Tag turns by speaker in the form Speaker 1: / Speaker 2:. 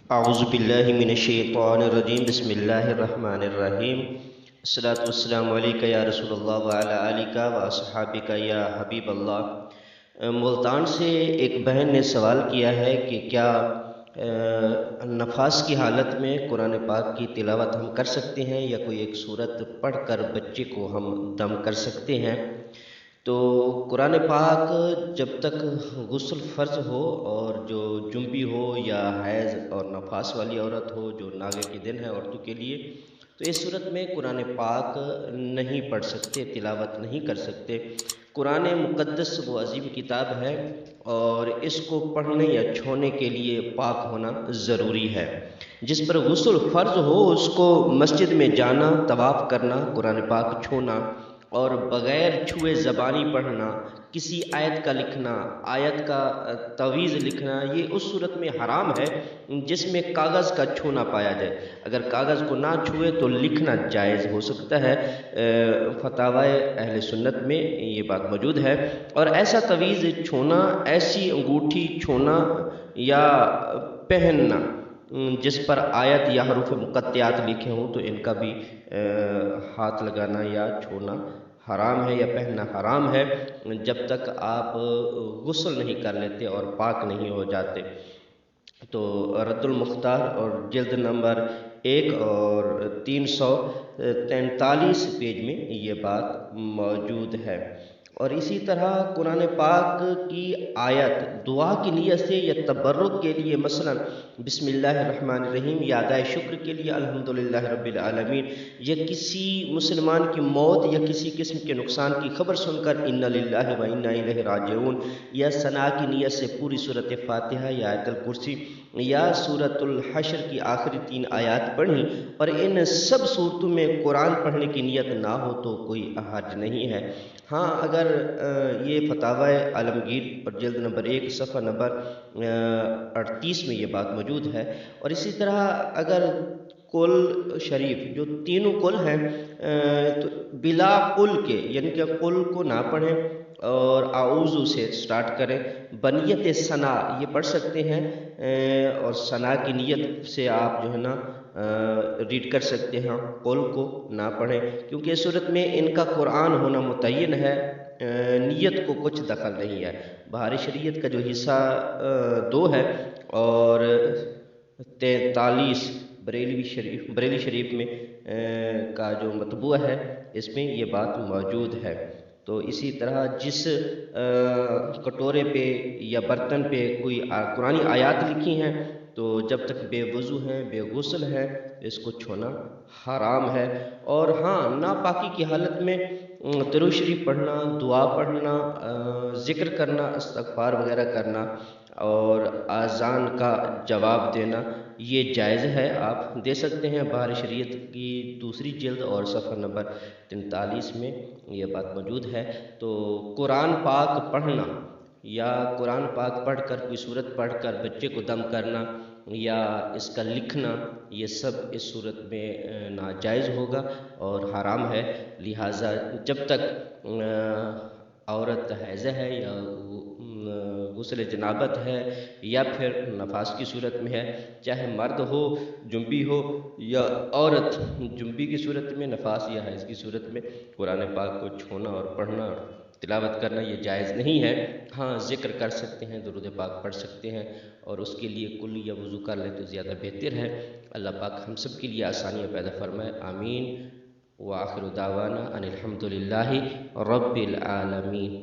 Speaker 1: اعوذ باللہ من الشیطان الرجیم بسم اللہ الرحمن الرحیم الصلاۃ والسلام علیکہ یا رسول اللہ وعلی آلک و اصحابک یا حبیب اللہ۔ ملتان سے ایک بہن نے سوال کیا ہے کہ کیا نفاس کی حالت میں قرآن پاک کی تلاوت ہم کر سکتے ہیں یا کوئی ایک سورت پڑھ کر بچے کو ہم دم کر سکتے ہیں؟ تو قرآن پاک جب تک غسل فرض ہو اور جو جنبی ہو یا حیض اور نفاس والی عورت ہو جو ناگے کے دن ہے عورتوں کے لیے، تو اس صورت میں قرآن پاک نہیں پڑھ سکتے، تلاوت نہیں کر سکتے۔ قرآن مقدس وہ عظیم کتاب ہے اور اس کو پڑھنے یا چھونے کے لیے پاک ہونا ضروری ہے۔ جس پر غسل فرض ہو اس کو مسجد میں جانا، طواف کرنا، قرآن پاک چھونا اور بغیر چھوئے زبانی پڑھنا، کسی آیت کا لکھنا، آیت کا تعویذ لکھنا، یہ اس صورت میں حرام ہے جس میں کاغذ کا چھونا پایا جائے۔ اگر کاغذ کو نہ چھوئے تو لکھنا جائز ہو سکتا ہے۔ فتاوی اہل سنت میں یہ بات موجود ہے۔ اور ایسا تعویذ چھونا، ایسی انگوٹھی چھونا یا پہننا جس پر آیت یا حروف مقطعات لکھے ہوں تو ان کا بھی ہاتھ لگانا یا چھونا حرام ہے یا پہننا حرام ہے جب تک آپ غسل نہیں کر لیتے اور پاک نہیں ہو جاتے۔ تو رد المختار اور جلد نمبر 1 اور 343 پیج میں یہ بات موجود ہے۔ اور اسی طرح قرآن پاک کی آیت دعا کی نیت سے یا تبرک کے لیے، مثلا بسم اللہ الرحمن الرحیم یا ادائے شکر کے لیے الحمدللہ رب العالمین، یا کسی مسلمان کی موت یا کسی قسم کے نقصان کی خبر سن کر انا للہ و انا الیہ راجعون، یا ثنا کی نیت سے پوری سورۃ فاتحہ یا آیت الکرسی یا سورۃ الحشر کی آخری 3 آیات پڑھیں اور ان سب صورتوں میں قرآن پڑھنے کی نیت نہ ہو تو کوئی حرج نہیں ہے۔ ہاں، اگر یہ فتاوی عالمگیر اور جلد نمبر 1 صفحہ نمبر 38 میں یہ بات موجود ہے۔ اور اسی طرح اگر کل شریف جو تینوں کل ہیں تو بلا کل کے، یعنی کہ کل کو نہ پڑھیں اور اعوذ سے سٹارٹ کریں، بنیت ثنا یہ پڑھ سکتے ہیں اور ثنا کی نیت سے آپ جو ہے نا ریڈ کر سکتے ہیں، قل کو نہ پڑھیں کیونکہ اس صورت میں ان کا قرآن ہونا متعین ہے، نیت کو کچھ دخل نہیں ہے۔ بہار شریعت کا جو حصہ 2 ہے اور 43 بریلی شریف میں کا جو مطبوع ہے اس میں یہ بات موجود ہے۔ تو اسی طرح جس کٹورے پہ یا برتن پہ کوئی قرآنی آیات لکھی ہیں تو جب تک بے وضو ہیں، بے غسل ہے، اس کو چھونا حرام ہے۔ اور ہاں، ناپاکی کی حالت میں درود شریف پڑھنا، دعا پڑھنا، ذکر کرنا، استغفار وغیرہ کرنا اور اذان کا جواب دینا یہ جائز ہے، آپ دے سکتے ہیں۔ بہار شریعت کی 2 جلد اور صفحہ نمبر 43 میں یہ بات موجود ہے۔ تو قرآن پاک پڑھنا یا قرآن پاک پڑھ کر کوئی سورت پڑھ کر بچے کو دم کرنا یا اس کا لکھنا، یہ سب اس صورت میں ناجائز ہوگا اور حرام ہے۔ لہٰذا جب تک عورت حیضہ ہے یا غسل جنابت ہے یا پھر نفاس کی صورت میں ہے، چاہے مرد ہو، جنبی ہو یا عورت، جنبی کی صورت میں، نفاس یا حیض کی صورت میں قرآن پاک کو چھونا اور پڑھنا، تلاوت کرنا یہ جائز نہیں ہے۔ ہاں، ذکر کر سکتے ہیں، درود پاک پڑھ سکتے ہیں اور اس کے لیے کل یا وضو کر لیں تو زیادہ بہتر ہے۔ اللہ پاک ہم سب کے لیے آسانیاں پیدا فرمائے، آمین۔ وآخر دعوانا ان الحمدللہ رب العالمین۔